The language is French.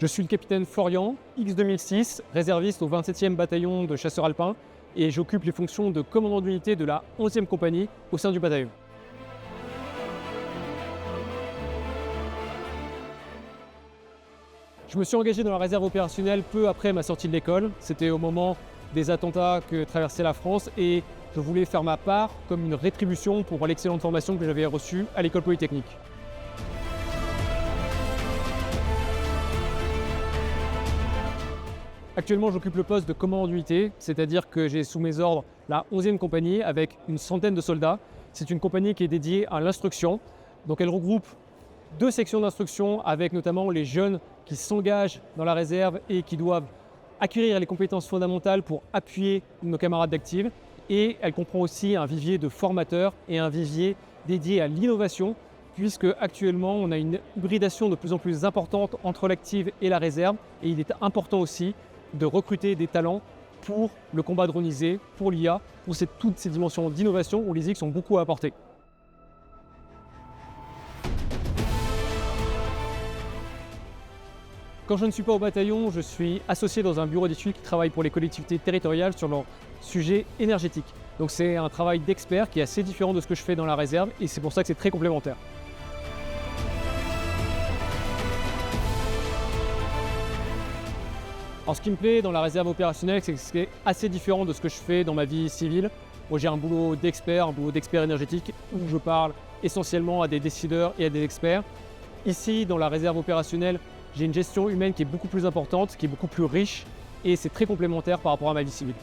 Je suis le capitaine Florian, X2006, réserviste au 27e bataillon de chasseurs alpins et j'occupe les fonctions de commandant d'unité de la 11e compagnie au sein du bataillon. Je me suis engagé dans la réserve opérationnelle peu après ma sortie de l'école. C'était au moment des attentats que traversait la France et je voulais faire ma part comme une rétribution pour l'excellente formation que j'avais reçue à l'école polytechnique. Actuellement, j'occupe le poste de commandant d'unité, c'est-à-dire que j'ai sous mes ordres la 11e compagnie avec une centaine de soldats. C'est une compagnie qui est dédiée à l'instruction. Donc elle regroupe 2 sections d'instruction avec notamment les jeunes qui s'engagent dans la réserve et qui doivent acquérir les compétences fondamentales pour appuyer nos camarades d'active. Et elle comprend aussi un vivier de formateurs et un vivier dédié à l'innovation, puisque actuellement on a une hybridation de plus en plus importante entre l'active et la réserve. Et il est important aussi de recruter des talents pour le combat dronisé, pour l'IA, pour toutes ces dimensions d'innovation où les X ont beaucoup à apporter. Quand je ne suis pas au bataillon, je suis associé dans un bureau d'études qui travaille pour les collectivités territoriales sur leurs sujets énergétiques. Donc c'est un travail d'expert qui est assez différent de ce que je fais dans la réserve et c'est pour ça que c'est très complémentaire. Alors ce qui me plaît dans la réserve opérationnelle, c'est que c'est assez différent de ce que je fais dans ma vie civile. Moi j'ai un boulot d'expert énergétique où je parle essentiellement à des décideurs et à des experts. Ici, dans la réserve opérationnelle, j'ai une gestion humaine qui est beaucoup plus importante, qui est beaucoup plus riche et c'est très complémentaire par rapport à ma vie civile.